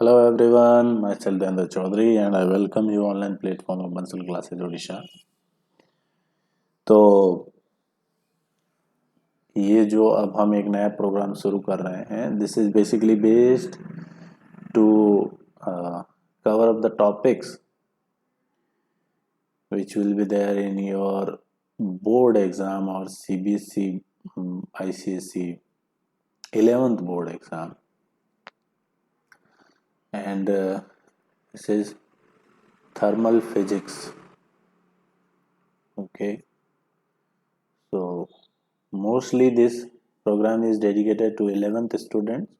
Hello everyone, myself Dendra Chaudhary and I welcome you online platform of Bansal Classes Odisha। तो ये जो अब हम एक नया प्रोग्राम शुरू कर रहे हैं, this is basically based to cover up the topics which will be there in your board exam or CBSE, ICSE 11th board exam, and this is thermal physics. Okay, so mostly this program is dedicated to 11th students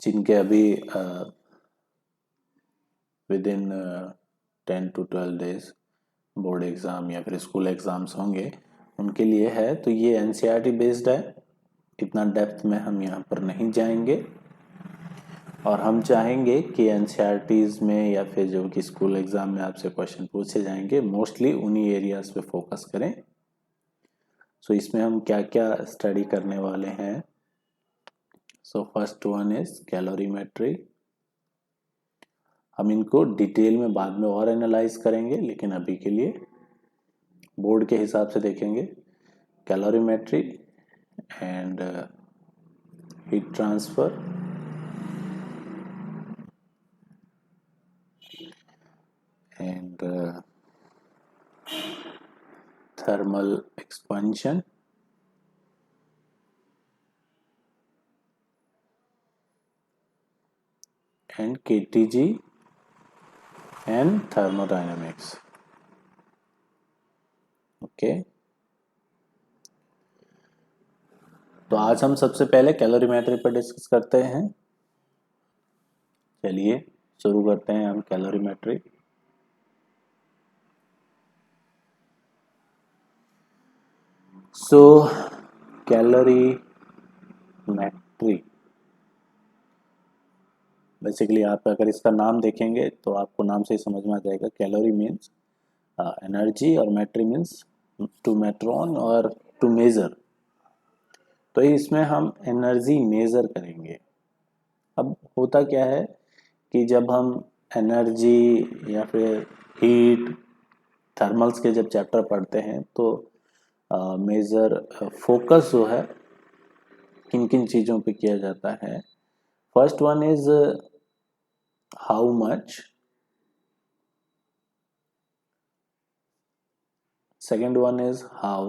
जिनके अभी with in 10 to 12 days board exam या फिर school exams होंगे, उनके लिए है। तो ये एनसीईआरटी बेस्ड है, इतना डेप्थ में हम यहाँ पर नहीं जाएंगे और हम चाहेंगे कि एनसीईआरटीज़ में या फिर जो कि स्कूल एग्ज़ाम में आपसे क्वेश्चन पूछे जाएंगे मोस्टली उन्हीं एरियाज़ पे फोकस करें। सो इसमें हम क्या क्या स्टडी करने वाले हैं। So first one is calorimetry. हम इनको डिटेल में बाद में और एनालाइज करेंगे, लेकिन अभी के लिए बोर्ड के हिसाब से देखेंगे। Calorimetry and heat transfer and thermal expansion and KTG and thermodynamics. Okay, तो आज हम सबसे पहले कैलोरीमेट्री पर डिस्कस करते हैं। चलिए शुरू करते हैं हम कैलोरीमेट्री। सो कैलोरीमेट्री बेसिकली आप अगर इसका नाम देखेंगे तो आपको नाम से ही समझ में आ जाएगा। कैलोरी मीन्स एनर्जी और मेट्री मीन्स टू मेट्रॉन और टू मेजर। तो इसमें हम एनर्जी मेजर करेंगे। अब होता क्या है कि जब हम एनर्जी या फिर हीट थर्मल्स के जब चैप्टर पढ़ते हैं तो मेजर फोकस जो है किन किन चीज़ों पे किया जाता है। First one is how much, second one is how,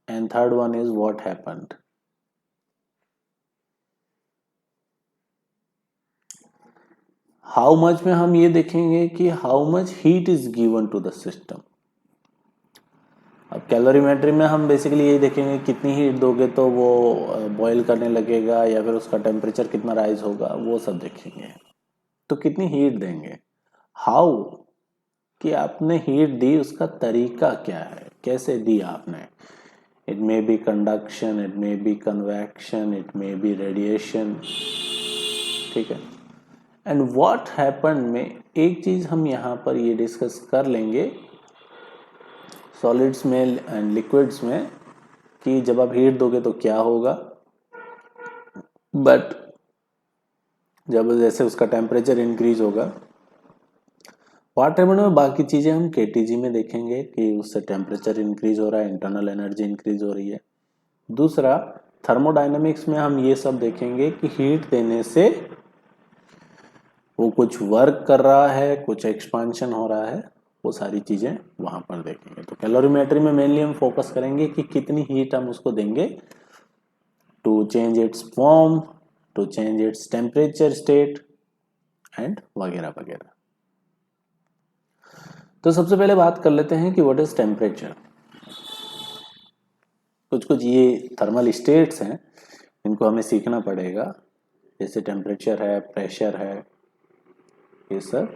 and third one is what happened. How much में हम ये देखेंगे कि how much heat is given to the system. अब कैलोरीमेट्री में हम बेसिकली यही देखेंगे कितनी हीट दोगे तो वो बॉईल करने लगेगा या फिर उसका टेम्परेचर कितना राइज होगा, वो सब देखेंगे। तो कितनी हीट देंगे। हाउ कि आपने हीट दी, उसका तरीका क्या है, कैसे दी आपने। It may be conduction, it may be convection, it may be radiation, ठीक है। एंड व्हाट हैपन में एक चीज हम यहाँ पर ये डिस्कस कर लेंगे सॉलिड्स में एंड लिक्विड्स में कि जब आप हीट दोगे तो क्या होगा, बट जब जैसे उसका टेम्परेचर इंक्रीज होगा व्हाट हैपन में बाकी चीजें हम केटीजी में देखेंगे कि उससे टेम्परेचर इंक्रीज हो रहा है, इंटरनल एनर्जी इंक्रीज हो रही है। दूसरा थर्मोडायनेमिक्स में हम ये सब देखेंगे कि हीट देने से वो कुछ वर्क कर रहा है, कुछ एक्सपांशन हो रहा है, वो सारी चीजें वहां पर देखेंगे। तो कैलोरीमेट्री में मेनली हम फोकस करेंगे कि कितनी हीट हम उसको देंगे to change its form, to change its temperature state and वगैरह वगैरह। तो सबसे पहले बात कर लेते हैं कि व्हाट इज टेम्परेचर। कुछ कुछ ये थर्मल स्टेट्स हैं इनको हमें सीखना पड़ेगा, जैसे टेम्परेचर है, प्रेशर है, ये सब।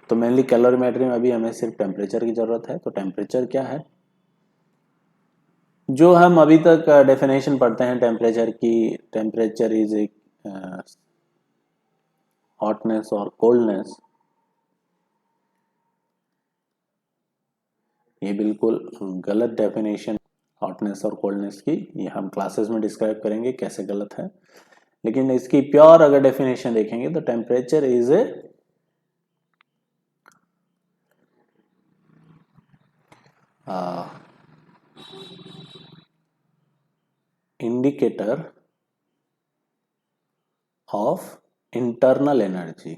तो मेनली कैलोरीमेट्री में अभी हमें सिर्फ टेम्परेचर की जरूरत है। तो टेम्परेचर क्या है, जो हम अभी तक डेफिनेशन पढ़ते हैं टेम्परेचर की, टेम्परेचर इज ए हॉटनेस और कोल्डनेस, ये बिल्कुल गलत डेफिनेशन। हॉटनेस और कोल्डनेस की, ये हम क्लासेस में डिस्क्राइब करेंगे कैसे गलत है। लेकिन इसकी प्योर अगर डेफिनेशन देखेंगे तो temperature is a indicator of internal energy.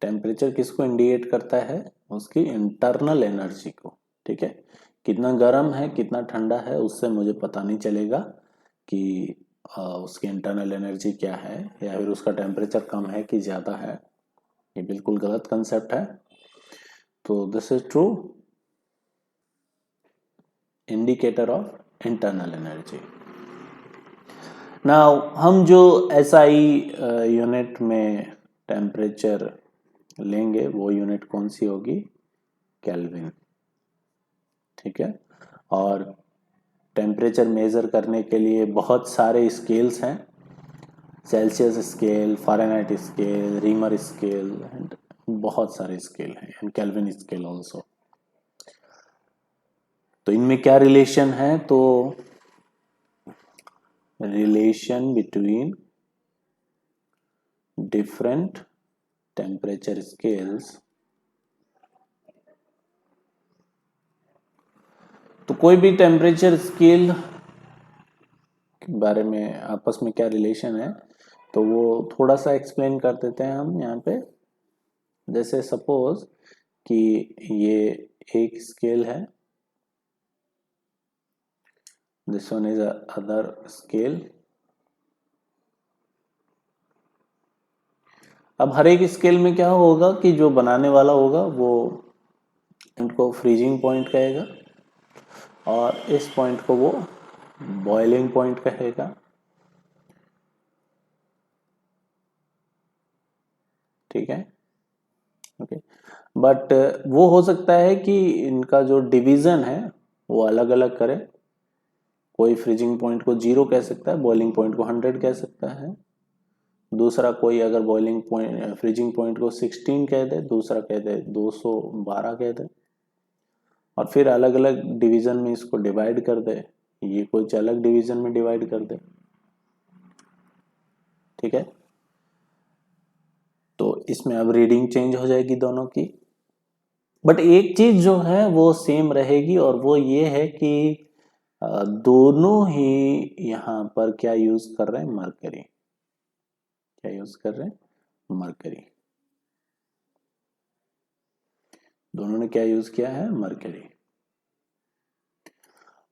Temperature किसको इंडिकेट करता है? उसकी इंटरनल एनर्जी को। ठीक है, कितना गर्म है कितना ठंडा है उससे मुझे पता नहीं चलेगा कि उसकी इंटरनल एनर्जी क्या है, या फिर उसका टेम्परेचर कम है कि ज़्यादा है। ये बिल्कुल गलत कंसेप्ट है। तो this is true indicator of internal energy. Now हम जो SI यूनिट में टेम्परेचर लेंगे वो यूनिट कौन सी होगी? केल्विन। ठीक है, और टेम्परेचर मेजर करने के लिए बहुत सारे स्केल्स हैं, Celsius scale, Fahrenheit scale, reamer scale, and बहुत सारे स्केल हैं, एंड केल्विन स्केल ऑल्सो। तो इनमें क्या रिलेशन है? तो relation between different temperature scales, तो कोई भी टेम्परेचर स्केल के बारे में आपस में क्या रिलेशन है तो वो थोड़ा सा एक्सप्लेन कर देते हैं हम यहाँ पे। जैसे सपोज कि ये एक स्केल है, this one is other scale. अब हर एक स्केल में क्या होगा कि जो बनाने वाला होगा वो इनको फ्रीजिंग पॉइंट कहेगा और इस पॉइंट को वो बॉइलिंग पॉइंट कहेगा। ठीक है, ओके। बट वो हो सकता है कि इनका जो डिवीजन है वो अलग अलग करे। कोई फ्रीजिंग पॉइंट को 0 कह सकता है, बॉइलिंग पॉइंट को 100 कह सकता है। दूसरा कोई अगर बॉइलिंग पॉइंट फ्रीजिंग पॉइंट को 16 कह दे, दूसरा कह दे 212 कह दे, और फिर अलग अलग डिवीजन में इसको डिवाइड कर दे, ये कुछ अलग डिवीजन में डिवाइड कर दे। ठीक है, तो इसमें अब रीडिंग चेंज हो जाएगी दोनों की, बट एक चीज जो है वो सेम रहेगी और वो ये है कि दोनों ही यहाँ पर क्या यूज कर रहे हैं? मरकरी। क्या यूज कर रहे हैं? मरकरी। दोनों ने क्या यूज किया है? मरकरी।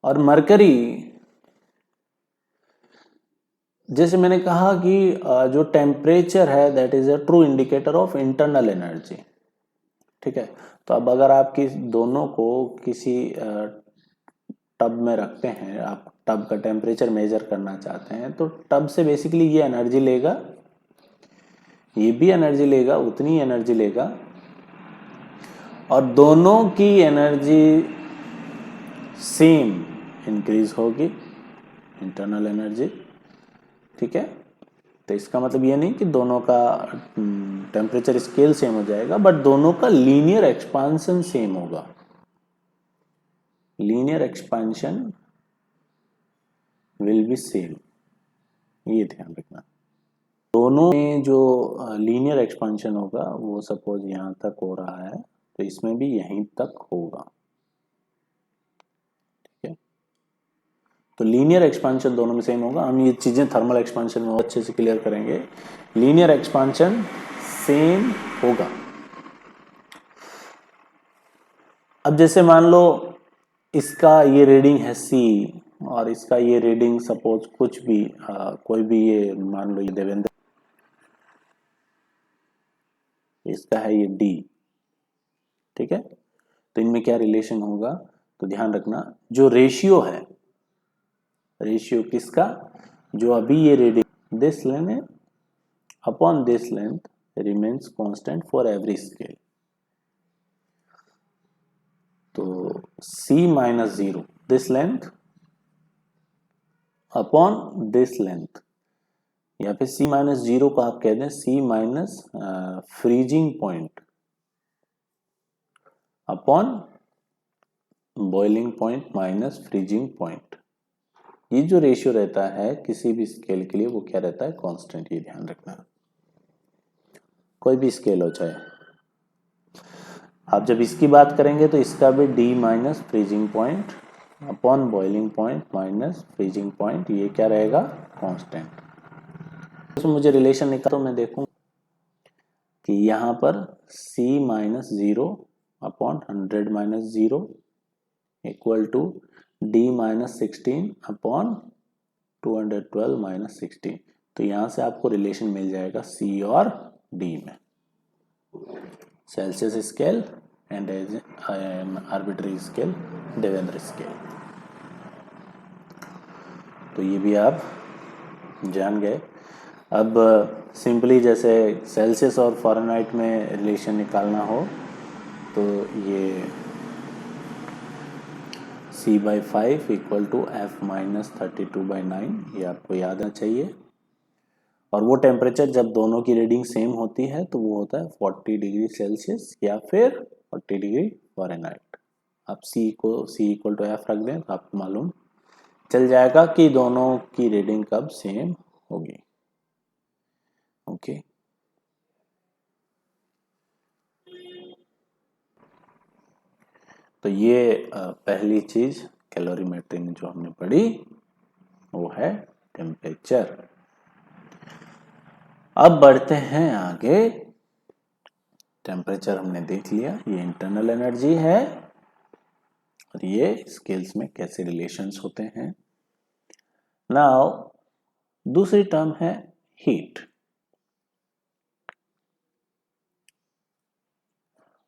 और मरकरी, जैसे मैंने कहा कि जो टेम्परेचर है that is a true indicator of internal energy. ठीक है, तो अब अगर आप दोनों को किसी टब में रखते हैं, आप टब का टेम्परेचर मेजर करना चाहते हैं, तो टब से बेसिकली ये एनर्जी लेगा, ये भी एनर्जी लेगा, उतनी एनर्जी लेगा, और दोनों की एनर्जी सेम इंक्रीज होगी, इंटरनल एनर्जी। ठीक है, तो इसका मतलब ये नहीं कि दोनों का टेम्परेचर स्केल सेम हो जाएगा, बट दोनों का लीनियर एक्सपांशन सेम होगा। Linear expansion will be same, ये ध्यान रखना। दोनों में जो लीनियर एक्सपांशन होगा वो सपोज यहाँ तक हो रहा है तो इसमें भी यहीं तक होगा। ठीक है, तो लीनियर एक्सपांशन दोनों में सेम होगा। हम ये चीजें थर्मल एक्सपांशन में अच्छे से क्लियर करेंगे। लीनियर एक्सपांशन सेम होगा। अब जैसे मान लो इसका ये रीडिंग है C और इसका ये रीडिंग सपोज कुछ भी कोई भी, ये मान लो ये देवेंद्र, इसका है ये D। ठीक है, तो इनमें क्या रिलेशन होगा? तो ध्यान रखना, जो रेशियो है, रेशियो किसका? जो अभी ये reading this length upon this length remains constant for every scale. तो C minus 0 this length upon this length, या फिर C माइनस 0 को आप कह दें C minus freezing point upon boiling point minus freezing point, ये जो रेशियो रहता है किसी भी स्केल के लिए वो क्या रहता है, कांस्टेंट, ये ध्यान रखना। कोई भी स्केल हो चाहे, आप जब इसकी बात करेंगे तो इसका भी d minus freezing point upon boiling point minus freezing point, ये क्या रहेगा, कांस्टेंट। तो मुझे रिलेशन निकाल, तो मैं देखूं कि यहाँ पर c minus 0 upon 100 minus 0 equal to d minus 16 upon 212 minus 16। तो यहाँ से आपको रिलेशन मिल जाएगा c और d में, Celsius scale and arbitrary scale, Devendra scale. तो ये भी आप जान गए। अब सिंपली जैसे सेल्सियस और फ़ारेनहाइट में रिलेशन निकालना हो तो ये c/5 equal to f minus 32/9, ये आपको याद आना चाहिए। और वो टेम्परेचर जब दोनों की रीडिंग सेम होती है तो वो होता है 40 डिग्री सेल्सियस या फिर 40 डिग्री फ़ारेनहाइट। आप c इक्वल टू f रख दें तो आपको मालूम चल जाएगा कि दोनों की रीडिंग कब सेम होगी। ओके, तो ये पहली चीज कैलोरीमेट्री में जो हमने पढ़ी वो है टेम्परेचर। अब बढ़ते हैं आगे। टेम्परेचर हमने देख लिया, ये इंटरनल एनर्जी है और ये स्केल्स में कैसे रिलेशंस होते हैं। नाउ दूसरी टर्म है heat.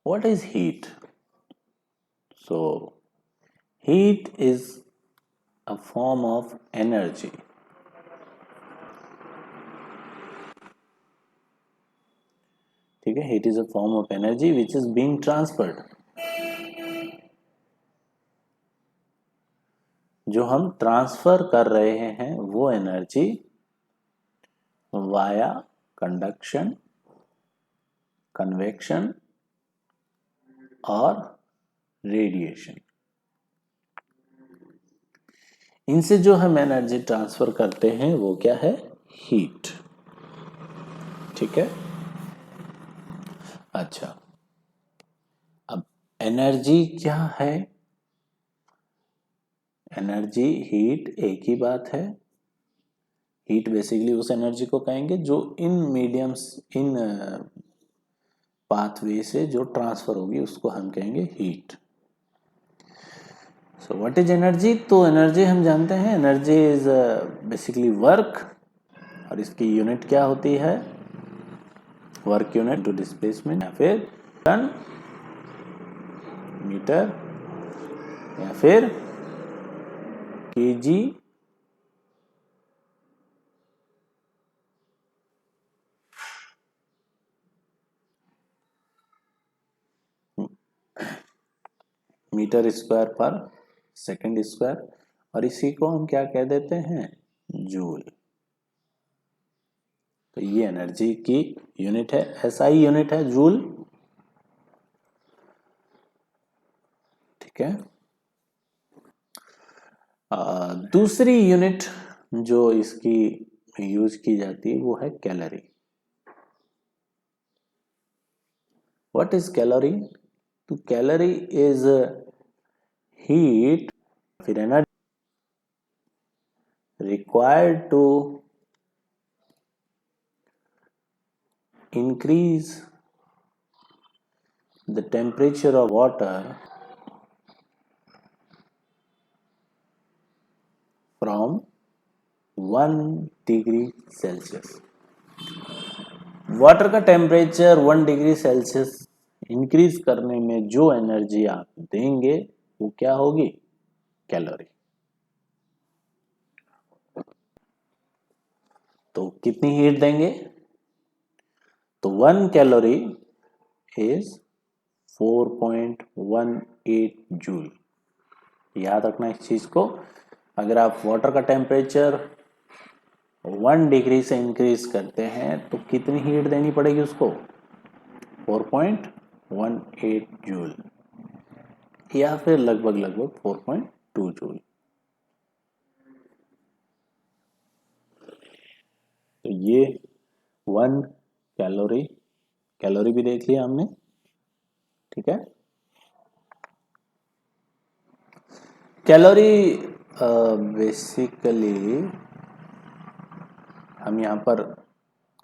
What is heat? So heat is a form of energy. ठीक है, heat is a form of energy which is being transferred. जो हम ट्रांसफर कर रहे हैं वो एनर्जी वाया कंडक्शन, कन्वेक्शन और रेडिएशन, इनसे जो हम एनर्जी ट्रांसफर करते हैं वो क्या है, हीट। ठीक है, अच्छा, अब एनर्जी क्या है? एनर्जी हीट एक ही बात है। हीट बेसिकली उस एनर्जी को कहेंगे जो इन मीडियम्स, इन पाथवे से जो ट्रांसफर होगी उसको हम कहेंगे heat. So what is energy? तो एनर्जी हम जानते हैं, एनर्जी इज बेसिकली वर्क, और इसकी यूनिट क्या होती है, वर्क यूनिट टू डिस्प्लेसमेंट, या फिर टन, मीटर, या फिर केजी, मीटर स्क्वायर पर सेकंड स्क्वायर, और इसी को हम क्या कह देते हैं, जूल। तो ये एनर्जी की यूनिट है, एसआई यूनिट है जूल। ठीक है, दूसरी यूनिट जो इसकी यूज की जाती है वो है कैलोरी। What is calorie? तो कैलोरी इज हीट, फिर energy required to increase the temperature of water from 1 degree Celsius. Water का टेम्परेचर 1 डिग्री सेल्सियस इंक्रीज करने में जो एनर्जी आप देंगे वो क्या होगी, कैलोरी। तो कितनी हीट देंगे? तो 1 कैलोरी इज 4.18 जूल। याद रखना इस चीज को। अगर आप वाटर का टेम्परेचर 1 डिग्री से इंक्रीज करते हैं तो कितनी हीट देनी पड़ेगी उसको, 4.18 जूल। या फिर लगभग लगभग 4.2 जूल। तो ये 1 कैलोरी, कैलोरी भी देख लिया हमने, ठीक है। कैलोरी बेसिकली हम यहाँ पर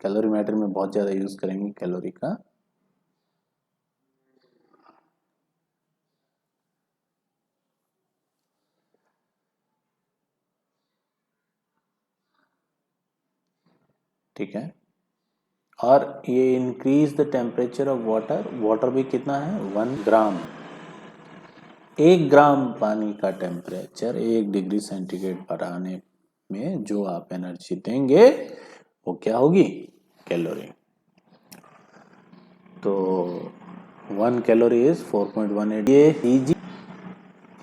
कैलोरीमेटर में बहुत ज़्यादा यूज़ करेंगे कैलोरी का। ठीक है, और ये increase the temperature of water, water भी कितना है 1 ग्राम, 1 ग्राम पानी का टेम्परेचर 1 डिग्री सेंटीग्रेड बढ़ाने में जो आप एनर्जी देंगे वो क्या होगी, कैलोरी। तो 1 कैलोरी इज 4.18, ये ईजी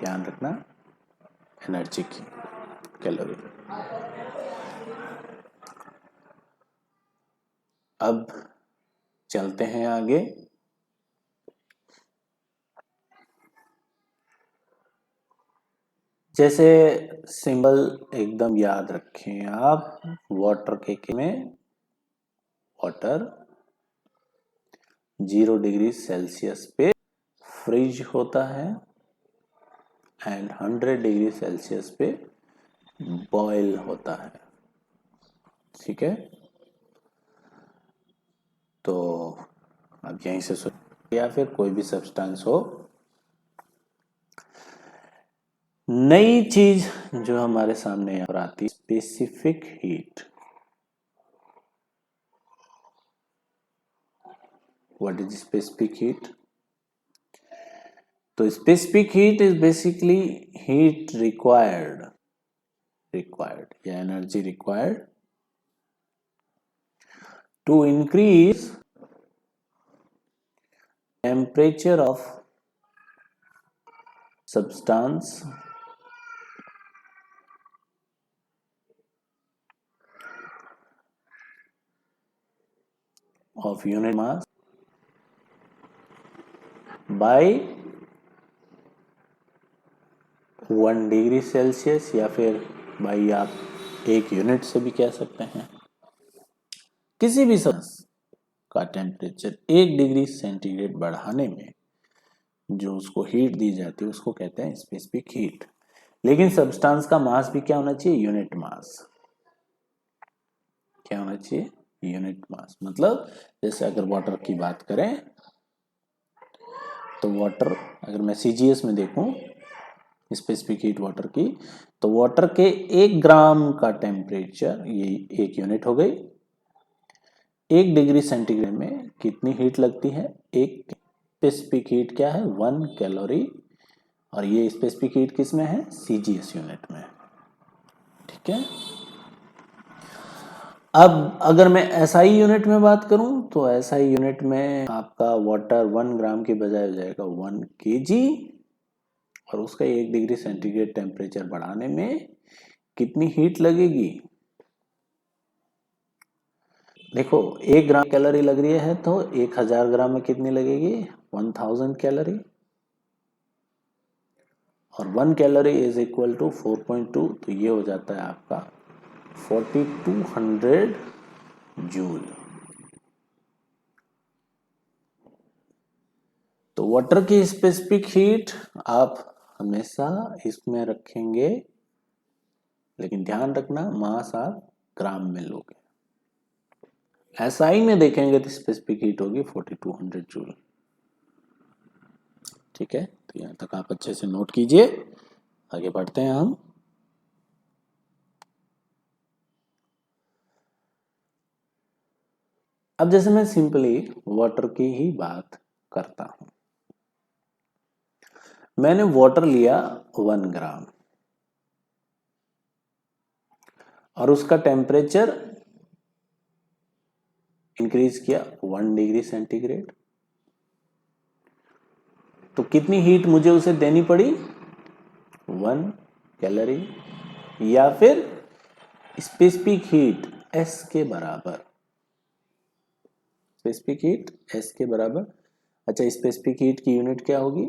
ध्यान रखना, एनर्जी की कैलोरी। अब चलते हैं आगे। जैसे सिंबल एकदम याद रखें आप, वाटर के में वाटर 0 डिग्री सेल्सियस पे फ्रीज होता है एंड 100 डिग्री सेल्सियस पे बॉयल होता है, ठीक है। तो अब यहीं से या फिर कोई भी सब्सटेंस हो, नई चीज जो हमारे सामने यहाँ पर आती है specific heat. What is specific heat? तो specific heat is basically heat required या energy required to increase temperature of substance of unit mass by 1 degree Celsius, या फिर भाई आप 1 यूनिट से भी कह सकते हैं। किसी भी सब्सटेंस का टेम्परेचर 1 डिग्री सेंटीग्रेड बढ़ाने में जो उसको हीट दी जाती है उसको कहते हैं स्पेसिफिक हीट। लेकिन सब्सटेंस का मास भी क्या होना चाहिए, यूनिट मास। क्या होना चाहिए, यूनिट मास। मतलब जैसे अगर वाटर की बात करें तो वाटर, अगर मैं सीजीएस में देखूं स्पेसिफिक हीट वाटर की, तो वाटर के 1 ग्राम का टेम्परेचर, ये 1 यूनिट हो गई, 1 डिग्री सेंटीग्रेड में कितनी हीट लगती है, एक स्पेसिफिक हीट क्या है 1 कैलोरी, और ये स्पेसिफिक हीट किस में है, सीजीएस यूनिट में, ठीक है। अब अगर मैं एसआई यूनिट में बात करूं तो एसआई यूनिट में आपका वाटर 1 ग्राम के बजाय हो जाएगा 1 केजी, और उसका 1 डिग्री सेंटीग्रेड टेम्परेचर बढ़ाने में कितनी हीट लगेगी। देखो 1 ग्राम कैलोरी लग रही है तो 1000 ग्राम में कितनी लगेगी, 1000 कैलोरी, और 1 कैलोरी इज इक्वल टू 4.2, तो ये हो जाता है आपका 4200 जूल। तो वाटर की स्पेसिफिक हीट आप हमेशा इसमें रखेंगे, लेकिन ध्यान रखना मास आप ग्राम में लोगे। एसआई में देखेंगे तो स्पेसिफिक हीट होगी 4200 जूल, ठीक है। तो यहां तक आप अच्छे से नोट कीजिए, आगे बढ़ते हैं हम। अब जैसे मैं सिंपली वाटर की ही बात करता हूं, मैंने वाटर लिया 1 ग्राम और उसका टेम्परेचर इंक्रीज किया 1 डिग्री सेंटीग्रेड, तो कितनी हीट मुझे उसे देनी पड़ी, 1 कैलोरी, या फिर स्पेसिफिक हीट एस के बराबर, स्पेसिफिक हीट एस के बराबर। अच्छा, स्पेसिफिक हीट की यूनिट क्या होगी,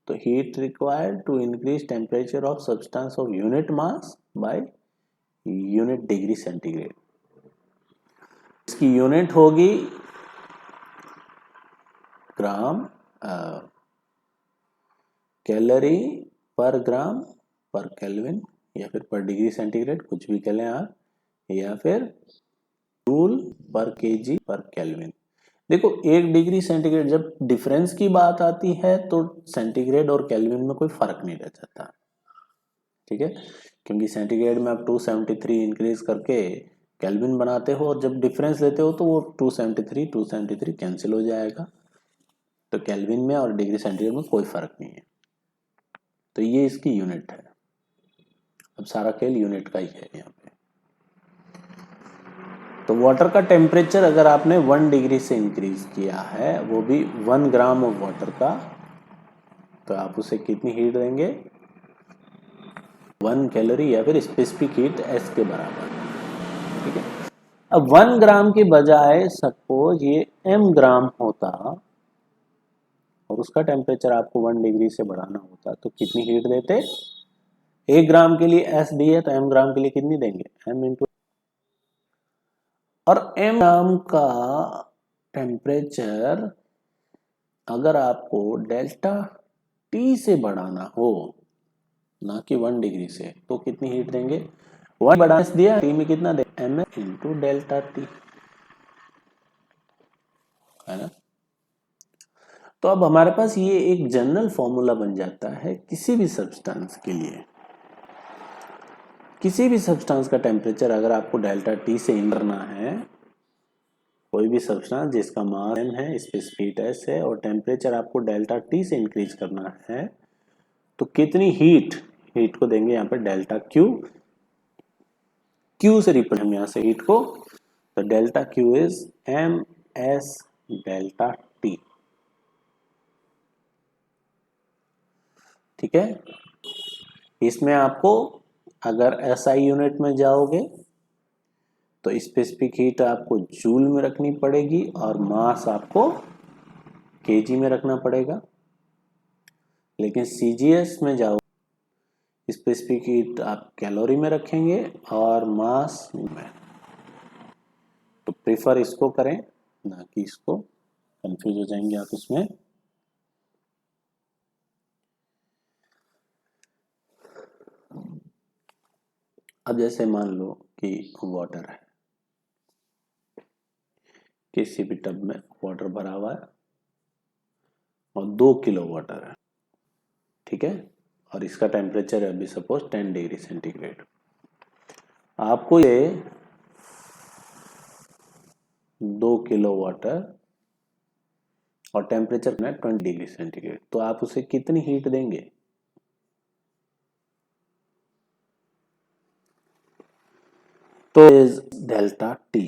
तो heat required to increase temperature of substance of unit mass by unit degree centigrade. इसकी यूनिट होगी gram calorie per gram per kelvin, या फिर पर डिग्री सेंटीग्रेड, कुछ भी कह लें आप, या फिर जूल पर केजी पर केल्विन। देखो 1 डिग्री सेंटीग्रेड, जब डिफरेंस की बात आती है तो सेंटीग्रेड और केल्विन में कोई फर्क नहीं रह जाता, ठीक है, क्योंकि सेंटीग्रेड में आप 273 इंक्रीज करके केल्विन बनाते हो, और जब डिफरेंस लेते हो तो वो 273 कैंसिल हो जाएगा, तो केल्विन में और डिग्री सेंटीग्रेड में कोई फर्क नहीं है। तो ये इसकी यूनिट है। अब सारा खेल यूनिट का ही है यहाँ पे। तो वाटर का टेम्परेचर अगर आपने 1 डिग्री से इंक्रीज किया है, वो भी 1 ग्राम ऑफ वाटर का, तो आप उसे कितनी हीट देंगे? 1 कैलोरी, या फिर स्पेसिफिक हीट S के बराबर, ठीक है। अब 1 ग्राम के बजाय सपोज ये m ग्राम होता और उसका टेम्परेचर आपको 1 डिग्री से बढ़ाना होता, तो कितनी हीट देते? 1 ग्राम के लिए S दी है, तो m ग्राम के लिए कितनी देंगे? m इंटू, और m ग्राम का टेम्परेचर अगर आपको डेल्टा T से बढ़ाना हो, ना कि 1 डिग्री से, तो कितनी हीट देंगे? 1 बढ़ाने दिया, T में कितना दे? m इंटू डेल्टा T, है ना। तो अब हमारे पास ये एक जनरल फॉर्मूला बन जाता है किसी भी सब्सटेंस के लिए। किसी भी सब्सटेंस का टेम्परेचर अगर आपको डेल्टा T से करना है, कोई भी सब्सटेंस जिसका मास m है, स्पेसिफिक हीट S है, और टेम्परेचर आपको डेल्टा T से इंक्रीज करना है, तो कितनी हीट को देंगे यहाँ पे डेल्टा Q से रिप्रेजेंट हम यहाँ से हीट को, तो delta Q is ms delta T, ठीक है। इसमें आपको अगर SI यूनिट में जाओगे तो स्पेसिफिक हीट आपको जूल में रखनी पड़ेगी और मास आपको केजी में रखना पड़ेगा। लेकिन CGS में जाओ, स्पेसिफिक हीट आप कैलोरी में रखेंगे और मास में। तो प्रेफर इसको करें, ना कि इसको, कंफ्यूज हो जाएंगे आप इसमें। अब जैसे मान लो कि वाटर है, किसी भी टब में वाटर भरा हुआ है और 2 किलो वाटर है, ठीक है, और इसका टेम्परेचर है अभी सपोज 10 डिग्री सेंटीग्रेड। आपको ये 2 किलो वाटर और टेम्परेचर है 20 डिग्री सेंटीग्रेड, तो आप उसे कितनी हीट देंगे? तो इज डेल्टा T,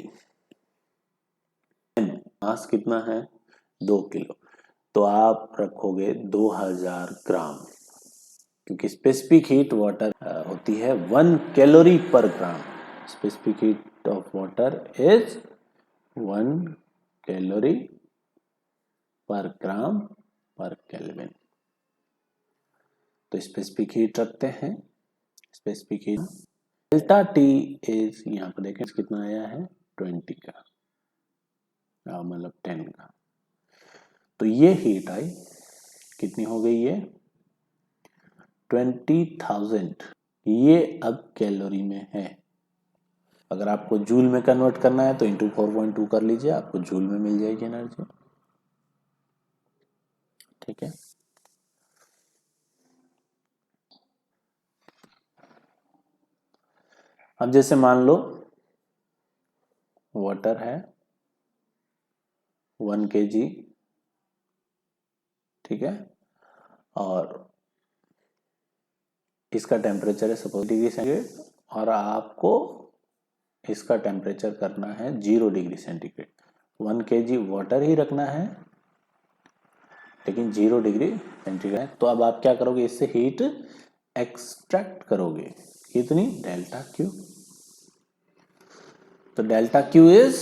मास कितना है? 2 किलो, तो आप रखोगे 2000 ग्राम, क्योंकि स्पेसिफिक हीट वाटर होती है 1 calorie per gram. Specific heat of water is 1 calorie per gram per kelvin. तो स्पेसिफिक हीट रखते हैं, specific heat delta T is, यहाँ पर देखें कितना आया है? 20 का, मतलब 10 का। तो ये हीट आई, कितनी हो गई ये? 20,000। ये अब कैलोरी में है। अगर आपको जूल में कन्वर्ट करना है तो इंटू 4.2 कर लीजिए, आपको जूल में मिल जाएगी एनर्जी, ठीक है। अब जैसे मान लो वाटर है 1 kg, ठीक है, और इसका टेम्परेचर है सपोज डिग्री सेंटीग्रेड, और आपको इसका टेम्परेचर करना है 0 डिग्री सेंटीग्रेड। 1 kg वाटर ही रखना है, लेकिन 0 डिग्री सेंटीग्रेड। तो अब आप क्या करोगे? इससे हीट एक्सट्रैक्ट करोगे, कितनी? Delta Q। तो delta Q is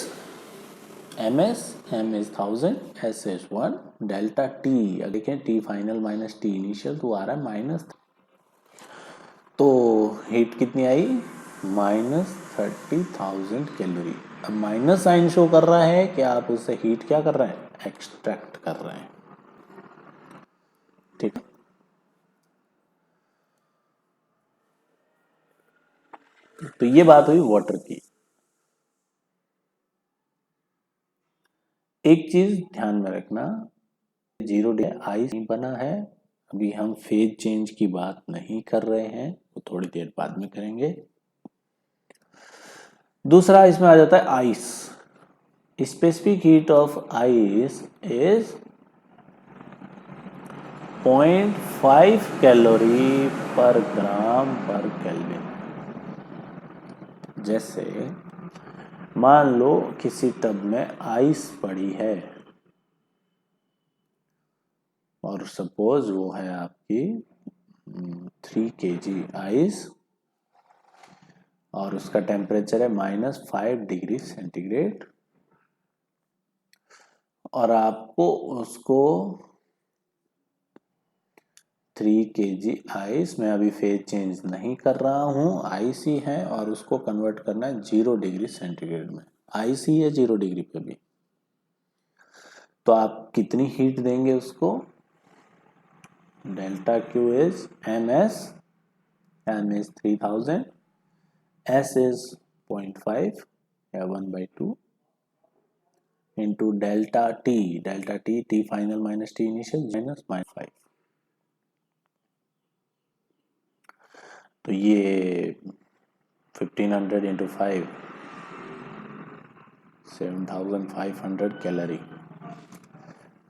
M is 1000, S is 1, delta T, देखें T final minus T initial तो आ रहा है माइनस, तो हीट कितनी आई -30,000 कैलोरी। अब माइनस साइन शो कर रहा है कि आप उससे हीट क्या कर रहे हैं, एक्सट्रैक्ट कर रहे हैं। ठीक, तो ये बात हुई वाटर की। एक चीज ध्यान में रखना, 0 डे आइस नहीं बना है, अभी हम फेज चेंज की बात नहीं कर रहे हैं, वो थोड़ी देर बाद में करेंगे। दूसरा इसमें आ जाता है ice. Specific heat of ice is 0.5 calorie per gram per kelvin. जैसे मान लो किसी टब में आइस पड़ी है और सपोज वो है आपकी 3 kg आइस और उसका टेम्परेचर है -5 डिग्री सेंटीग्रेड, और आपको उसको 3 kg आइस, मैं अभी फेज चेंज नहीं कर रहा हूँ, आइस ही है, और उसको कन्वर्ट करना है 0 डिग्री सेंटीग्रेड में। आइस ही है 0 डिग्री पे भी, तो आप कितनी हीट देंगे उसको, delta Q is M is 3000, S is 0.5 या 1/2 into delta T, T final minus T initial minus -5, तो ये 1500 इंटू 5 7500 कैलोरी।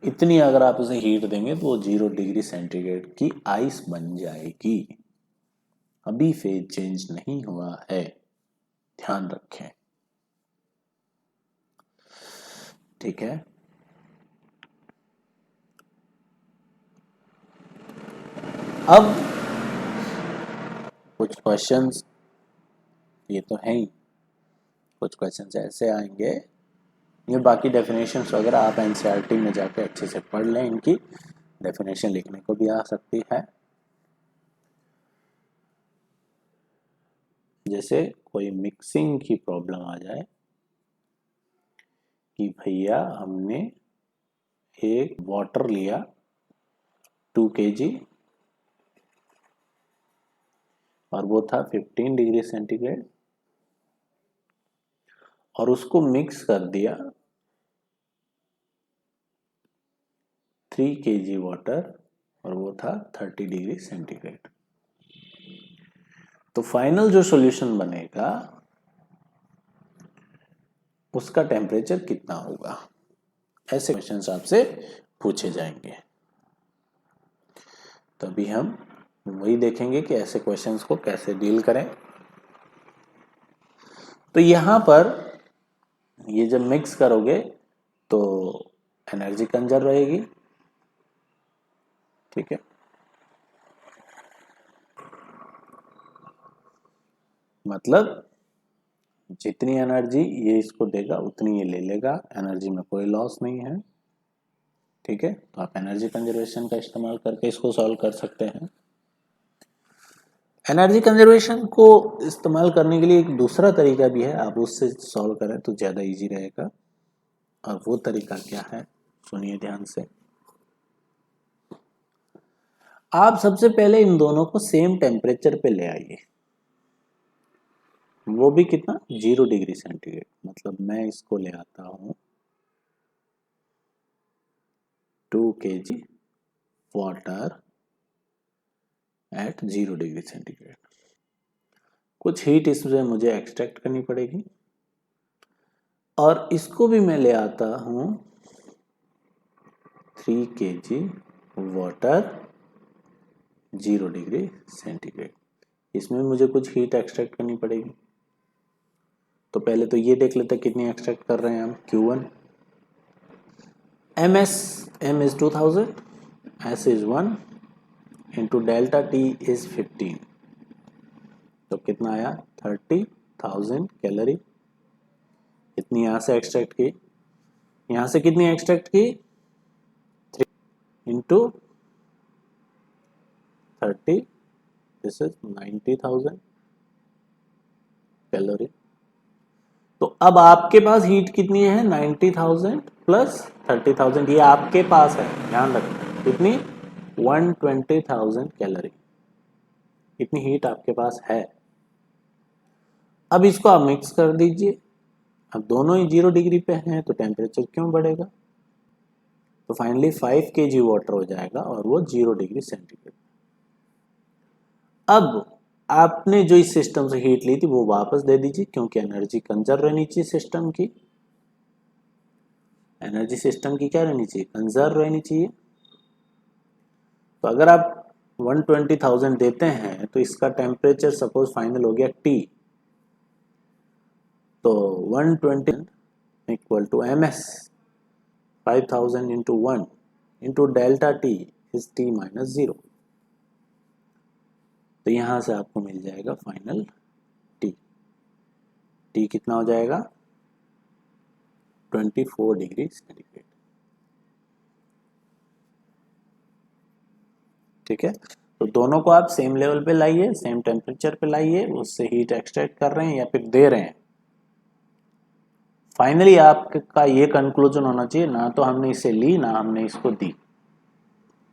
इतनी अगर आप उसे हीट देंगे तो वो 0 डिग्री सेंटीग्रेड की आइस बन जाएगी। अभी फेज चेंज नहीं हुआ है, ध्यान रखें। ठीक है, अब कुछ क्वेश्चंस, ये तो है ही, कुछ क्वेश्चंस ऐसे आएंगे, ये बाकी डेफिनेशंस वगैरह आप एनसीईआरटी में जाके अच्छे से पढ़ लें, इनकी डेफिनेशन लिखने को भी आ सकती है। जैसे कोई मिक्सिंग की प्रॉब्लम आ जाए कि भैया हमने एक वाटर लिया 2 kg और वो था 15 डिग्री सेंटीग्रेड, और उसको मिक्स कर दिया 3 kg वाटर और वो था 30 डिग्री सेंटीग्रेड। तो फाइनल जो सॉल्यूशन बनेगा उसका टेम्परेचर कितना होगा, ऐसे क्वेश्चंस आपसे पूछे जाएंगे। तभी हम वही देखेंगे कि ऐसे क्वेश्चंस को कैसे डील करें। तो यहां पर ये जब मिक्स करोगे तो एनर्जी कंजर्व रहेगी। ठीक है, मतलब जितनी एनर्जी ये इसको देगा उतनी ये ले लेगा, एनर्जी में कोई लॉस नहीं है। ठीक है, तो आप एनर्जी कंजर्वेशन का इस्तेमाल करके इसको सॉल्व कर सकते हैं। एनर्जी कंजर्वेशन को इस्तेमाल करने के लिए एक दूसरा तरीका भी है, आप उससे सॉल्व करें तो ज़्यादा इजी रहेगा। और वो तरीका क्या है, सुनिए ध्यान से। आप सबसे पहले इन दोनों को सेम टेम्परेचर पे ले आइए, वो भी कितना, 0 डिग्री सेंटीग्रेड। मतलब मैं इसको ले आता हूं 2 kg water at 0 degree centigrade. कुछ हीट इसमें मुझे एक्सट्रैक्ट करनी पड़ेगी, और इसको भी मैं ले आता हूं 3 kg वाटर 0 डिग्री सेंटीग्रेड। इसमें मुझे कुछ हीट एक्सट्रैक्ट करनी पड़ेगी। तो पहले तो ये देख लेते हैं कितनी एक्सट्रैक्ट कर रहे हैं हम। Q1 m is 2000, S is 1 into delta T is 15, तो कितना आया 30,000 कैलोरी। इतनी यहाँ से एक्सट्रैक्ट की। यहां से कितनी एक्सट्रैक्ट की 3 इंटू 30, दिस इज 90,000 कैलोरी। तो अब आपके पास हीट कितनी है 90,000 प्लस 30,000, ये आपके पास है, ध्यान रखना कितनी 120,000 कैलोरी, इतनी हीट आपके पास है। अब इसको आप मिक्स कर दीजिए, अब दोनों ही 0 डिग्री पे हैं तो टेम्परेचर क्यों बढ़ेगा, तो फाइनली 5 kg वाटर हो जाएगा और वो 0 डिग्री सेंटीग्रेड। अब आपने जो इस सिस्टम से हीट ली थी वो वापस दे दीजिए, क्योंकि एनर्जी कंजर्व रहनी चाहिए सिस्टम की, एनर्जी सिस्टम की क्या रहनी चाहिए, कंजर्व रहनी चाहिए। तो अगर आप 120,000 देते हैं तो इसका टेम्परेचर सपोज फाइनल हो गया T, तो 120 equal to ms, 5,000 into 1 into delta T is T minus 0। तो यहां से आपको मिल जाएगा फाइनल T कितना हो जाएगा 24 डिग्री सेंटीग्रेड। ठीक है, तो दोनों को आप सेम लेवल पे लाइए, सेम टेम्परेचर पे लाइए, उससे हीट एक्सट्रैक्ट कर रहे हैं या फिर दे रहे हैं। फाइनली आपका ये कंक्लूजन होना चाहिए, ना तो हमने इसे ली ना हमने इसको दी।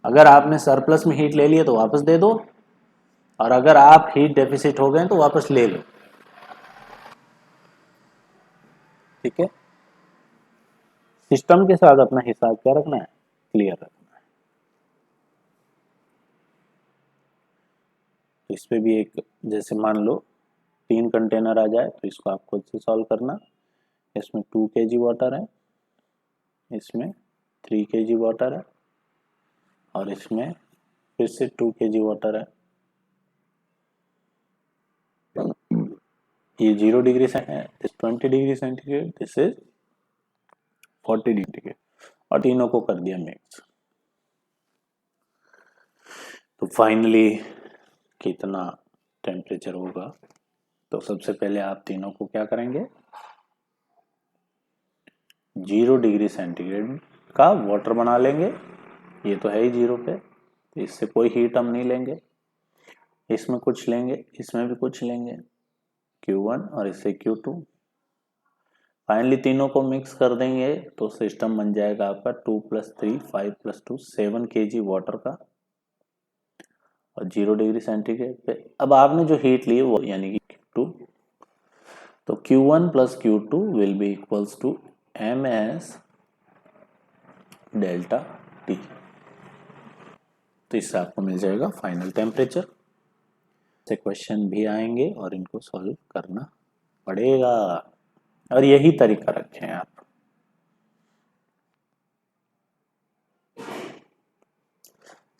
अगर आपने सरप्लस में हीट ले लिया तो वापस दे दो, और अगर आप हीट डेफिसिट हो गए तो वापस ले लो। ठीक है, सिस्टम के साथ अपना हिसाब क्या रखना है, क्लियर रखना है। तो इस पे भी एक, जैसे मान लो 3 कंटेनर आ जाए तो इसको आप खुद से सॉल्व करना। इसमें 2 kg वाटर है, इसमें 3 kg वाटर है, और इसमें फिर से 2 kg वाटर है। ये 0 डिग्री है, this 20 degree centigrade, this is 40 degree, और तीनों को कर दिया मिक्स। तो फाइनली कितना टेम्परेचर होगा, तो सबसे पहले आप तीनों को क्या करेंगे, 0 डिग्री सेंटीग्रेड का वाटर बना लेंगे। ये तो है ही 0 पे, तो इससे कोई हीट हम नहीं लेंगे, इसमें कुछ लेंगे, इसमें भी कुछ लेंगे, Q1 और इससे Q2। फाइनली तीनों को मिक्स कर देंगे तो सिस्टम बन जाएगा आपका 2 + 3 5 + 2 7 kg वाटर का, और 0 डिग्री सेंटीग्रेड पे। अब आपने जो हीट ली है वो यानी कि Q2, तो Q1 + Q2 will be equals to ms delta T। तो इससे आपको मिल जाएगा फाइनल टेम्परेचर। से क्वेश्चन भी आएंगे और इनको सॉल्व करना पड़ेगा, और यही तरीका रखें आप।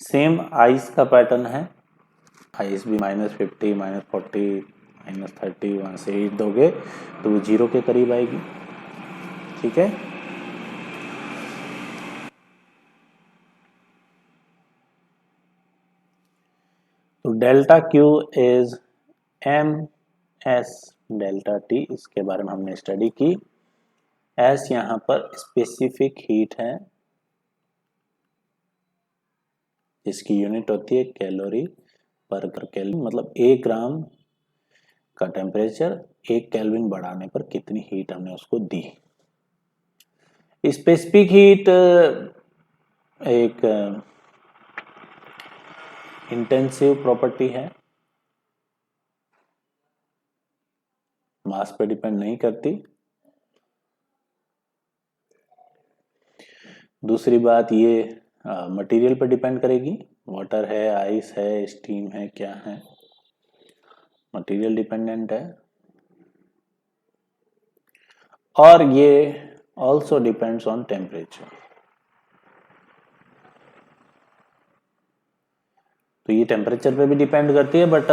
सेम आइस का पैटर्न है, आइस भी -50 -40 -30, वहां से हीट दोगे तो वो 0 के करीब आएगी। ठीक है, तो delta Q is ms delta T, इसके बारे में हमने स्टडी की। S यहाँ पर स्पेसिफिक हीट है, इसकी यूनिट होती है कैलोरी पर केल्विन, मतलब 1 ग्राम का टेम्परेचर 1 केल्विन बढ़ाने पर कितनी हीट हमने उसको दी। स्पेसिफिक हीट एक इंटेंसिव प्रॉपर्टी है, मास पे डिपेंड नहीं करती। दूसरी बात ये मटेरियल पे डिपेंड करेगी, वाटर है, आइस है, स्टीम है, क्या है, मटेरियल डिपेंडेंट है। और ये ऑल्सो डिपेंड्स ऑन टेम्परेचर। तो ये टेम्परेचर पे भी डिपेंड करती है, बट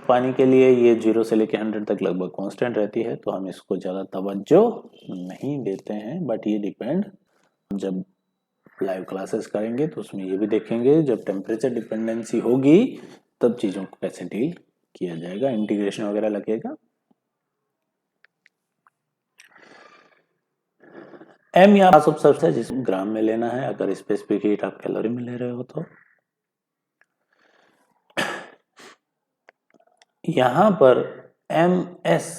पानी के लिए ये 0 से लेके 100 तक लगभग कांस्टेंट रहती है, तो हम इसको ज़्यादा तवज्जो नहीं देते हैं। बट ये डिपेंड, जब लाइव क्लासेस करेंगे तो उसमें ये भी देखेंगे, जब टेम्परेचर डिपेंडेंसी होगी तब चीज़ों को कैसे डील किया जाएगा, इंटीग्रेशन वगैरह लगेगा। m यहाँ मास ऑफ सब्सटेंस है जिसको ग्राम में लेना है, अगर स्पेसिफिक हीट आप कैलोरी में ले रहे हो तो। यहां पर ms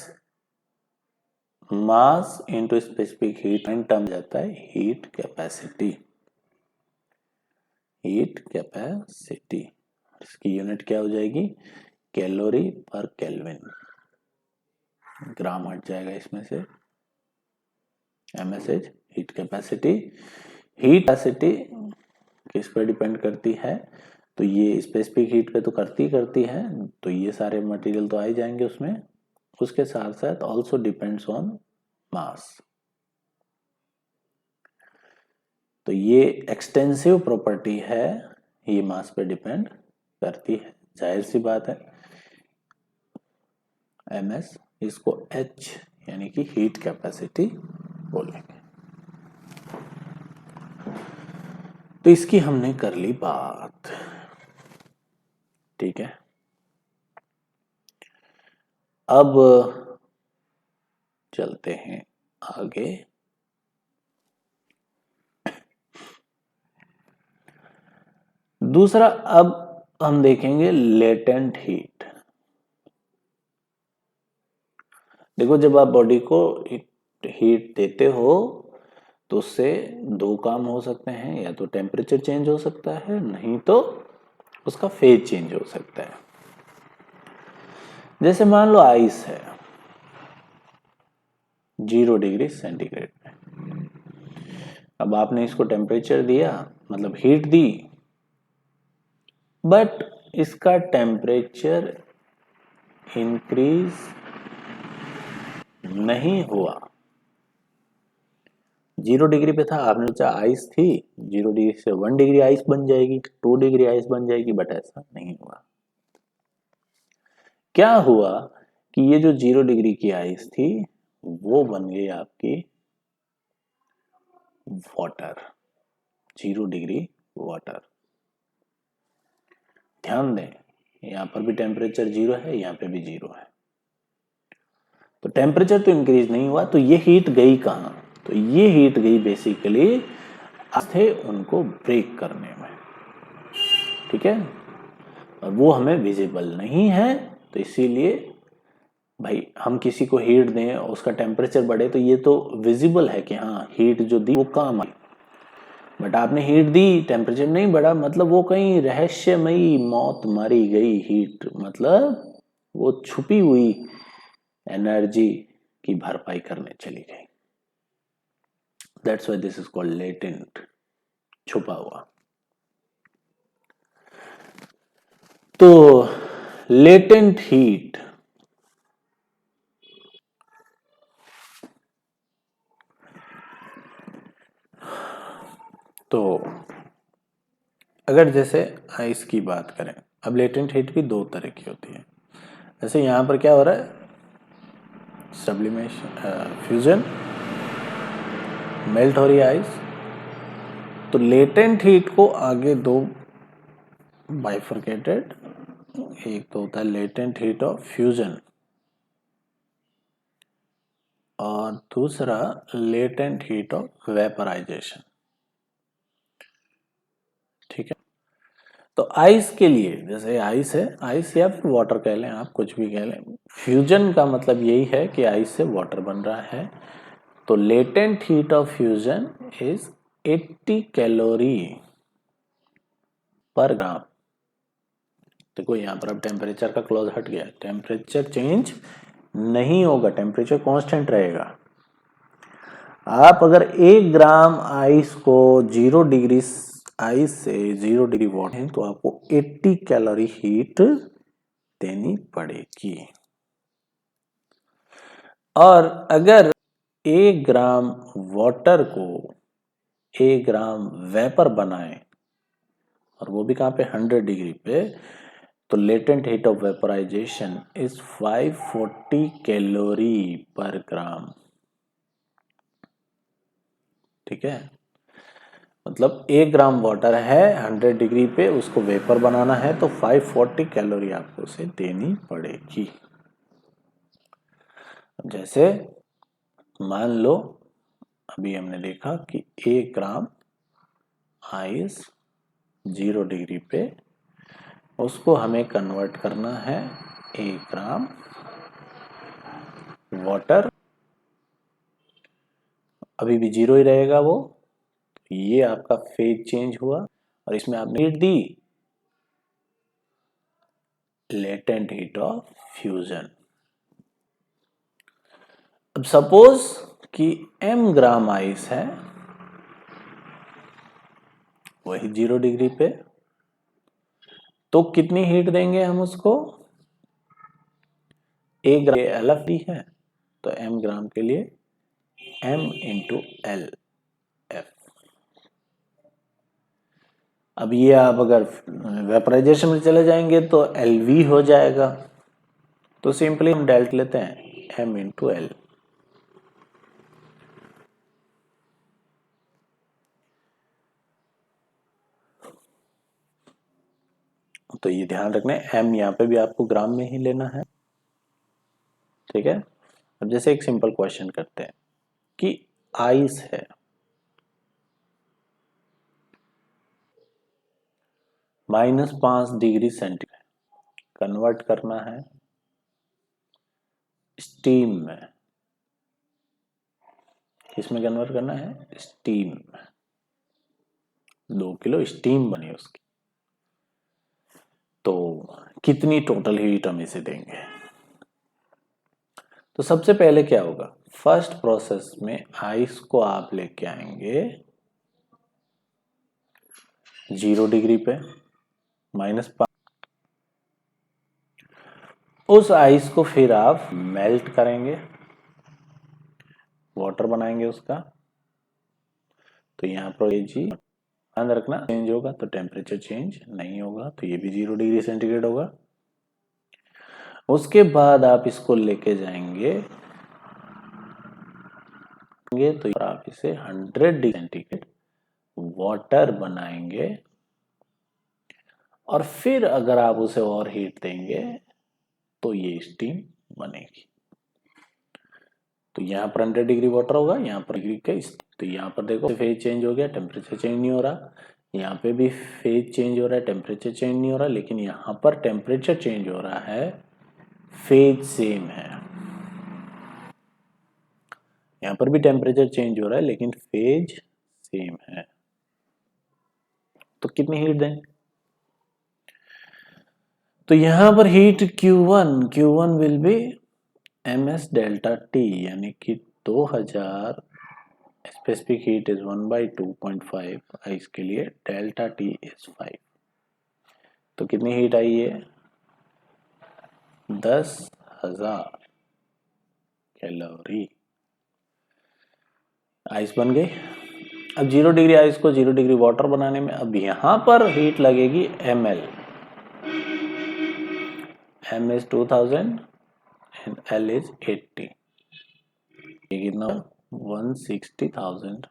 mass into specific heat in term जाता है हीट कैपेसिटी। हीट कैपेसिटी इसकी यूनिट क्या हो जाएगी, कैलोरी पर केल्विन। ग्राम हट जाएगा इसमें से, ms is heat capacity. Heat capacity किस पर डिपेंड करती है, तो ये स्पेसिफिक हीट पे तो करती है, तो ये सारे मटेरियल तो आ ही जाएंगे उसमें। उसके साथ साथ ऑल्सो डिपेंड्स ऑन मास। तो ये एक्सटेंसिव प्रॉपर्टी है, ये मास पे डिपेंड करती है, जाहिर सी बात है। ms इसको h यानी कि हीट कैपेसिटी बोलेंगे। तो इसकी हमने कर ली बात, ठीक है। अब चलते हैं आगे। दूसरा अब हम देखेंगे लेटेंट हीट। देखो जब आप बॉडी को हीट देते हो तो उससे दो काम हो सकते हैं, या तो टेम्परेचर चेंज हो सकता है, नहीं तो उसका फेज चेंज हो सकता है। जैसे मान लो आइस है 0 डिग्री सेंटीग्रेड में, अब आपने इसको टेम्परेचर दिया, मतलब हीट दी, बट इसका टेम्परेचर इंक्रीज नहीं हुआ। 0 डिग्री पे था, आपने सोचा आइस थी, 0 डिग्री से 1 डिग्री आइस बन जाएगी, 2 डिग्री आइस बन जाएगी, बट ऐसा नहीं हुआ। क्या हुआ कि ये जो 0 डिग्री की आइस थी वो बन गई आपकी वाटर, 0 डिग्री वाटर। ध्यान दें यहां पर भी टेम्परेचर 0 है, यहां पे भी 0 है, तो टेम्परेचर तो इंक्रीज नहीं हुआ, तो ये हीट गई कहां, तो ये हीट गई बेसिकली थे उनको ब्रेक करने में, ठीक है। और वो हमें विजिबल नहीं है, तो इसीलिए भाई हम किसी को हीट दें और उसका टेम्परेचर बढ़े तो ये तो विजिबल है कि हाँ हीट जो दी वो काम आई, बट आपने हीट दी टेम्परेचर नहीं बढ़ा, मतलब वो कहीं रहस्यमयी मौत मारी गई हीट, मतलब वो छुपी हुई एनर्जी की भरपाई करने चली गई। That's why this is called latent, छुपा हुआ। तो लेटेंट हीट तो अगर जैसे आइस की बात करें, अब लेटेंट हीट भी दो तरह की होती है। जैसे यहां पर क्या हो रहा है, सब्लिमेशन, फ्यूजन, मेल्ट हो रही है आइस, तो लेटेंट हीट को आगे दो बाइफरकेटेड, एक तो होता है लेटेंट हीट ऑफ फ्यूजन और दूसरा लेटेंट हीट ऑफ वेपराइजेशन, ठीक है। तो आइस के लिए, जैसे आइस है, आइस या फिर वाटर कह लें, आप कुछ भी कह लें, फ्यूजन का मतलब यही है कि आइस से वाटर बन रहा है। तो latent heat of fusion is 80 calorie per ग्राम। देखो यहां पर अब टेम्परेचर का क्लॉज हट गया, टेम्परेचर चेंज नहीं होगा, टेम्परेचर कांस्टेंट रहेगा। आप अगर 1 ग्राम आइस को 0 डिग्री आइस से 0 डिग्री वाटर है तो आपको 80 कैलोरी हीट देनी पड़ेगी। और अगर 1 ग्राम वाटर को 1 ग्राम वेपर बनाए, और वो भी कहां पे, 100 डिग्री पे, तो latent heat of vaporisation is 540 calorie per gram, ठीक है। मतलब 1 ग्राम वाटर है 100 डिग्री पे, उसको वेपर बनाना है तो 540 कैलोरी आपको उसे देनी पड़ेगी। जैसे मान लो अभी हमने देखा कि 1 ग्राम आइस 0 डिग्री पे, उसको हमें कन्वर्ट करना है 1 ग्राम वाटर, अभी भी 0 ही रहेगा वो। ये आपका फेज चेंज हुआ और इसमें आपने heat the, latent heat of fusion. अब सपोज कि m ग्राम आइस है, वही 0 डिग्री पे, तो कितनी हीट देंगे हम उसको? 1 ग्राम LFD है तो m ग्राम के लिए m इंटू एल एफ। अब ये आप अगर वेपराइजेशन में चले जाएंगे तो LV हो जाएगा, तो सिंपली हम डेल्टा लेते हैं m इंटू एल। तो ये ध्यान रखना है, m यहाँ पे भी आपको ग्राम में ही लेना है, ठीक है। अब जैसे एक सिंपल क्वेश्चन करते हैं कि आइस है, -5 डिग्री सेंटीग्रेड, कन्वर्ट करना है स्टीम में। किसमें कन्वर्ट करना है? स्टीम में। 2 किलो स्टीम बनी उसकी, तो कितनी टोटल हीट हम इसे देंगे? तो सबसे पहले क्या होगा, फर्स्ट प्रोसेस में आइस को आप लेके आएंगे 0 डिग्री पे, -5। उस आइस को फिर आप मेल्ट करेंगे, वाटर बनाएंगे उसका। तो यहाँ पर ये जी ध्यान रखना, चेंज होगा तो टेम्परेचर चेंज नहीं होगा, तो ये भी 0 डिग्री सेंटीग्रेड होगा। उसके बाद आप इसको लेके जाएंगे तो आप इसे 100 डिग्री सेंटीग्रेड वाटर बनाएंगे, और फिर अगर आप उसे और हीट देंगे तो ये स्टीम बनेगी। तो यहाँ पर 100 डिग्री वाटर होगा, यहाँ पर डिग्री का, तो यहाँ पर देखो फेज चेंज हो गया, टेम्परेचर चेंज नहीं हो रहा। यहाँ पे भी फेज चेंज हो रहा है, टेम्परेचर चेंज नहीं हो रहा, लेकिन यहाँ पर टेम्परेचर चेंज हो रहा है, फेज सेम है। यहाँ पर भी टेम्परेचर चेंज हो रहा है लेकिन फेज सेम है। तो कितनी हीट दें? तो यहां पर heat Q1 will be ms delta T, यानी कि 2000, स्पेसिफिक हीट इज 1/2.5, आइस के लिए डेल्टा T इज 5। तो कितनी हीट आई है? 10,000 कैलोरी। आइस बन गई। अब 0 डिग्री आइस को 0 डिग्री वाटर बनाने में अब यहां पर हीट लगेगी ml, m is 2000 and L is 80। ये कितना? 160,000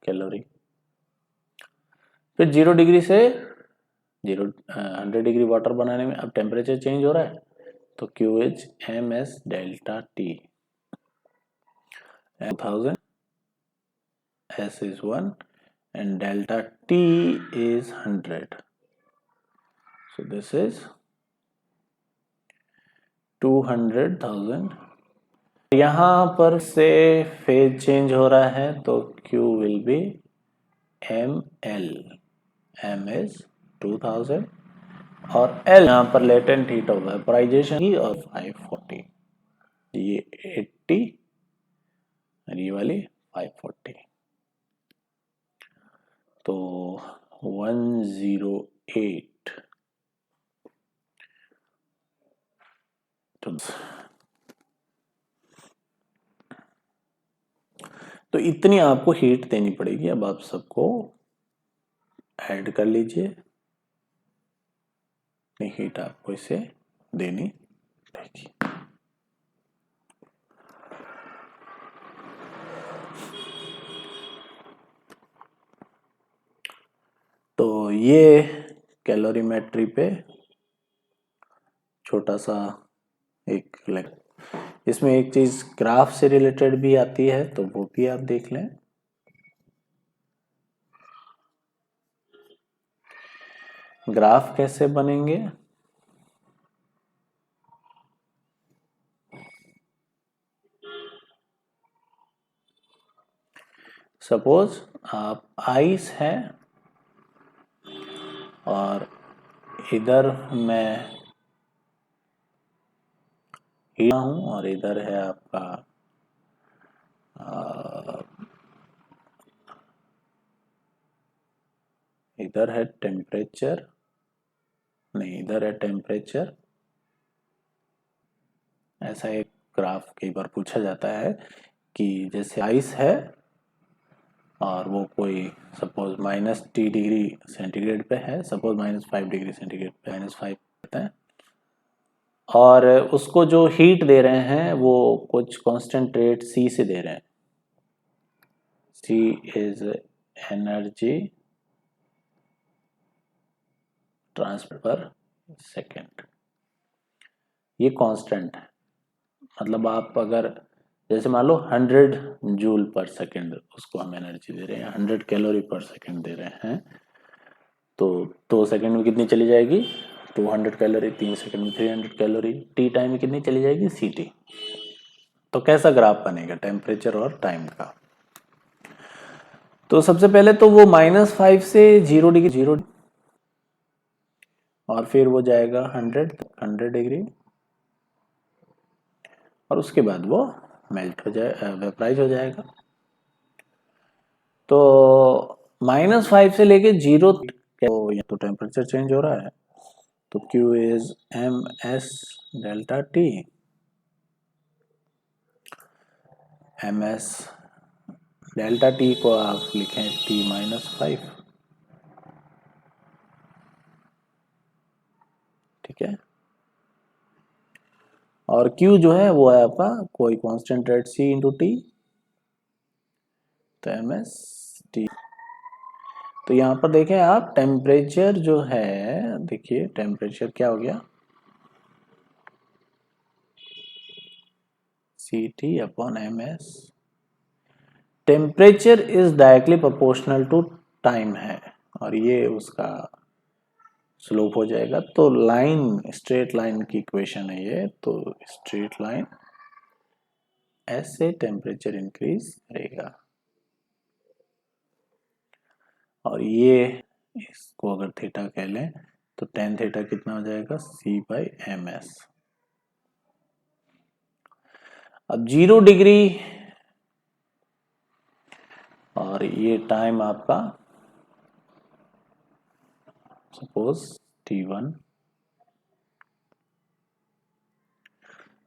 कैलोरी। फिर 0 डिग्री से 100 डिग्री वाटर बनाने में अब टेम्परेचर चेंज हो रहा है, तो Q is ms delta T, 1000, S is 1 and delta T is 100, so this is 200,000। यहाँ पर से फेज चेंज हो रहा है तो Q will be ml, m is 2000 और L यहाँ पर लेटेंट हीट ऑफ वेपराइजेशन की, और 540, ये 80 और ये वाली 540, तो 108। तो इतनी आपको हीट देनी पड़ेगी। अब आप सबको ऐड कर लीजिए, इतनी हीट आपको इसे देनी पड़ेगी। तो ये कैलोरीमेट्री पे छोटा सा एक इसमें एक चीज ग्राफ से रिलेटेड भी आती है, तो वो भी आप देख लें। ग्राफ कैसे बनेंगे? सपोज आप आइस है और इधर मैं हीरा हूं और इधर है आपका इधर है टेम्परेचर, नहीं इधर है टेम्परेचर। ऐसा एक ग्राफ कई बार पूछा जाता है कि जैसे आइस है और वो कोई सपोज -T°C पे है, सपोज -5°C पे, -5 कहते हैं, और उसको जो हीट दे रहे हैं वो कुछ कांस्टेंट रेट C से दे रहे हैं। C इज एनर्जी ट्रांसफर पर सेकेंड, ये कांस्टेंट है। मतलब आप अगर जैसे मान लो 100 जूल पर सेकेंड उसको हम एनर्जी दे रहे हैं, 100 कैलोरी पर सेकेंड दे रहे हैं, तो 2 सेकेंड में कितनी चली जाएगी? 200 कैलोरी। 3 सेकेंड में 300 कैलोरी। टी टाइम में कितनी चली जाएगी? CT। तो कैसा ग्राफ बनेगा टेम्परेचर और टाइम का? तो सबसे पहले तो वो -5 से 0°, और फिर वो जाएगा 100 डिग्री, और उसके बाद वो मेल्ट हो जाए, वेपराइज हो जाएगा। तो -5 से लेके 0, तो ये तो टेम्परेचर चेंज हो रहा है। तो Q is ms delta T। ms delta T को आप लिखें T-5, ठीक है। और Q जो है वो है आपका कोई constant rate C into T, तो ms T। तो यहाँ पर देखें आप, टेम्परेचर जो है, देखिए टेम्परेचर क्या हो गया? CT upon ms। Temperature is directly proportional to time है, और ये उसका स्लोप हो जाएगा। तो लाइन, स्ट्रेट लाइन की इक्वेशन है ये। तो स्ट्रेट लाइन ऐसे टेम्परेचर इंक्रीज करेगा, और ये इसको अगर थीटा कह लें तो tan थीटा कितना हो जाएगा? C/ms। अब 0° और ये टाइम आपका सपोज T1।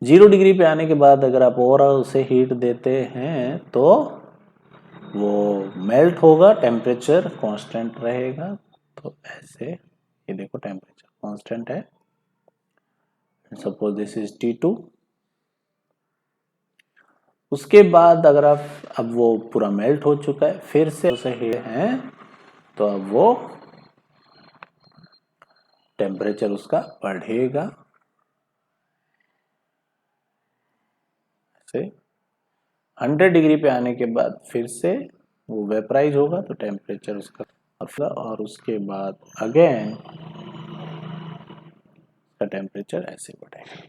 0° पे आने के बाद अगर आप और उसे हीट देते हैं तो वो मेल्ट होगा, टेम्परेचर कांस्टेंट रहेगा। तो ऐसे ये देखो टेम्परेचर कांस्टेंट है, सपोज दिस इज T2। उसके बाद अगर आप, अब वो पूरा मेल्ट हो चुका है, फिर से उसे हीट हैं, तो अब वो टेम्परेचर उसका बढ़ेगा से 100° पे आने के बाद फिर से वो वेपराइज होगा, तो टेम्परेचर उसका, और उसके बाद अगेन का टेम्परेचर ऐसे बढ़ेगा।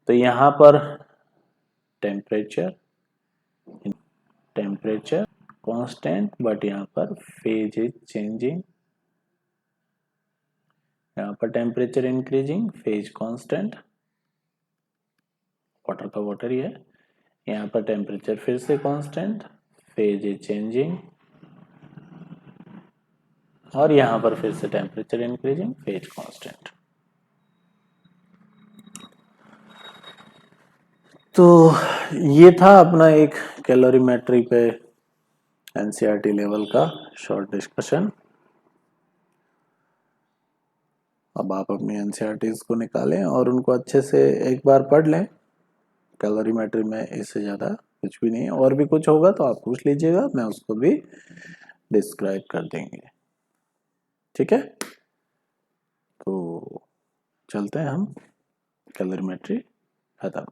तो यहां पर टेम्परेचर कांस्टेंट, बट यहां पर फेज इज चेंजिंग। यहां पर temperature increasing, phase constant, water का वाटर ही है। यहां पर टेम्परेचर फिर से कांस्टेंट, फेज इज चेंजिंग, और यहां पर फिर से टेम्परेचर इंक्रीजिंग, फेज कांस्टेंट। तो ये था अपना एक कैलोरीमेट्री पे एनसीईआरटी लेवल का शॉर्ट डिस्कशन। अब आप अपनी एनसीईआरटीज को निकालें और उनको अच्छे से एक बार पढ़ लें। कैलोरीमेट्री में इससे ज़्यादा कुछ भी नहीं है। और भी कुछ होगा तो आप पूछ लीजिएगा, मैं उसको भी डिस्क्राइब कर देंगे, ठीक है। तो चलते हैं हम कैलोरीमेट्री खत्म।